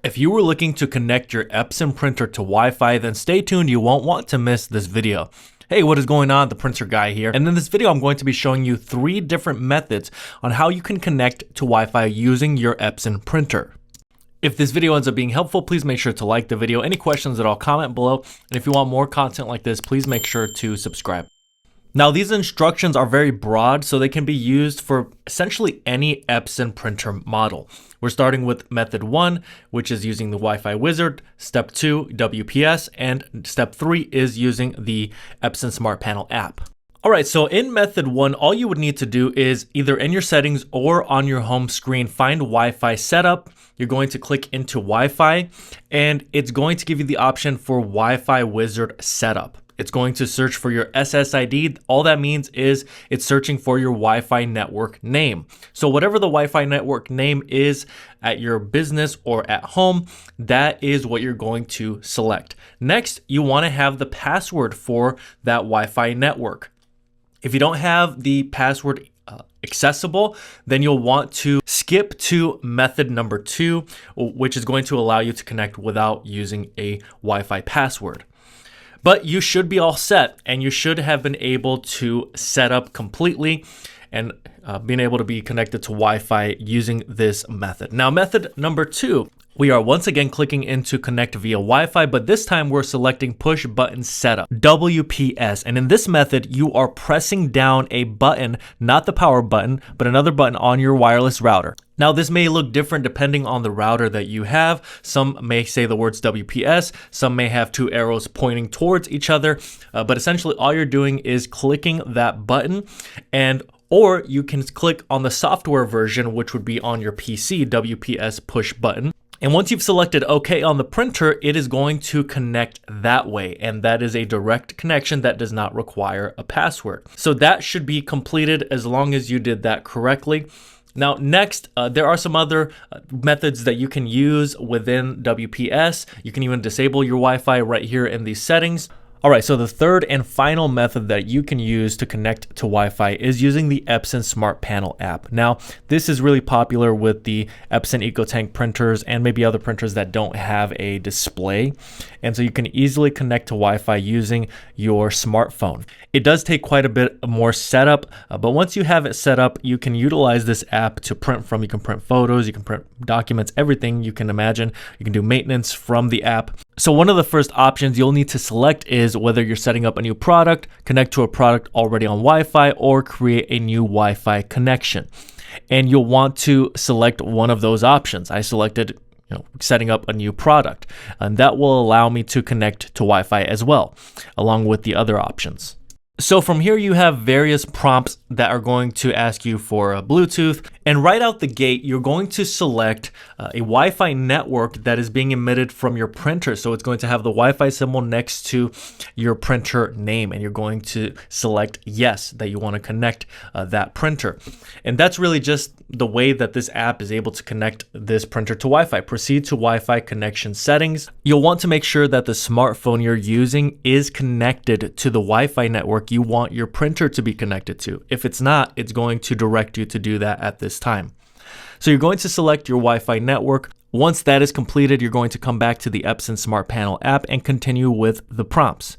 If you were looking to connect your Epson printer to Wi-Fi, then stay tuned, you won't want to miss this video. Hey, what is going on? The printer guy here. And in this video, I'm going to be showing you 3 different methods on how you can connect to Wi-Fi using your Epson printer. If this video ends up being helpful, please make sure to like the video. Any questions at all, comment below. And if you want more content like this, please make sure to subscribe. Now, these instructions are very broad, so they can be used for essentially any Epson printer model. We're starting with method 1, which is using the Wi-Fi wizard, step 2, WPS, and step 3 is using the Epson Smart Panel app. All right, so in method 1, all you would need to do is either in your settings or on your home screen, find Wi-Fi setup. You're going to click into Wi-Fi, and it's going to give you the option for Wi-Fi wizard setup. It's going to search for your SSID. All that means is it's searching for your Wi-Fi network name. So whatever the Wi-Fi network name is at your business or at home, that is what you're going to select. Next, you want to have the password for that Wi-Fi network. If you don't have the password accessible, then you'll want to skip to method number 2, which is going to allow you to connect without using a Wi-Fi password. But you should be all set, and you should have been able to set up completely and being able to be connected to Wi-Fi using this method. Now, method number 2, we are once again clicking into connect via Wi-Fi, but this time we're selecting push button setup, WPS. And in this method, you are pressing down a button, not the power button, but another button on your wireless router. Now, this may look different depending on the router that you have. Some may say the words WPS, some may have 2 arrows pointing towards each other, but essentially all you're doing is clicking that button, or you can click on the software version, which would be on your PC, WPS push button. And once you've selected OK on the printer, it is going to connect that way. And that is a direct connection that does not require a password. So that should be completed as long as you did that correctly. Now, next, there are some other methods that you can use within WPS. You can even disable your Wi-Fi right here in these settings. All right, so the third and final method that you can use to connect to Wi-Fi is using the Epson Smart Panel app. Now, this is really popular with the Epson EcoTank printers and maybe other printers that don't have a display. And so you can easily connect to Wi-Fi using your smartphone. It does take quite a bit more setup, but once you have it set up, you can utilize this app to print from. You can print photos, you can print documents, everything you can imagine. You can do maintenance from the app. So one of the first options you'll need to select is whether you're setting up a new product, connect to a product already on Wi-Fi, or create a new Wi-Fi connection. And you'll want to select one of those options. I selected setting up a new product, and that will allow me to connect to Wi-Fi as well, along with the other options. So from here, you have various prompts that are going to ask you for a Bluetooth. And right out the gate, you're going to select a Wi-Fi network that is being emitted from your printer. So it's going to have the Wi-Fi symbol next to your printer name. And you're going to select yes, that you want to connect that printer. And that's really just the way that this app is able to connect this printer to Wi-Fi. Proceed to Wi-Fi connection settings. You'll want to make sure that the smartphone you're using is connected to the Wi-Fi network you want your printer to be connected to. If it's not, it's going to direct you to do that at this time. So you're going to select your Wi-Fi network. Once that is completed, you're going to come back to the Epson Smart Panel app and continue with the prompts.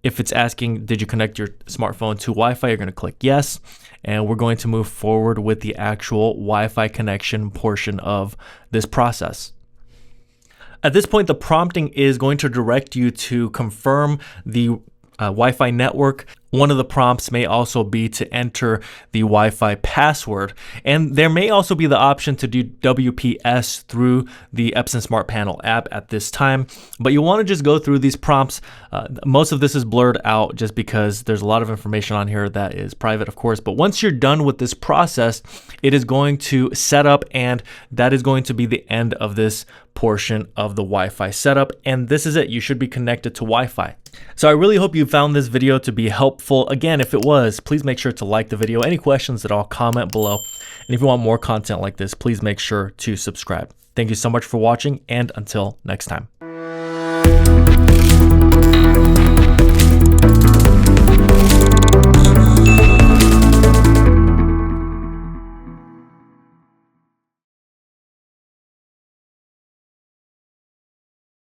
If it's asking, did you connect your smartphone to Wi-Fi, you're going to click yes. And we're going to move forward with the actual Wi-Fi connection portion of this process. At this point, the prompting is going to direct you to confirm the Wi-Fi network. One of the prompts may also be to enter the Wi-Fi password, and there may also be the option to do WPS through the Epson Smart Panel app at this time, but you want to just go through these prompts. Most of this is blurred out just because there's a lot of information on here that is private, of course, but once you're done with this process, it is going to set up, and that is going to be the end of this portion of the Wi-Fi setup, and this is it. You should be connected to Wi-Fi. So I really hope you found this video to be helpful. Again, if it was, please make sure to like the video. Any questions at all, comment below. And if you want more content like this, please make sure to subscribe. Thank you so much for watching, and until next time.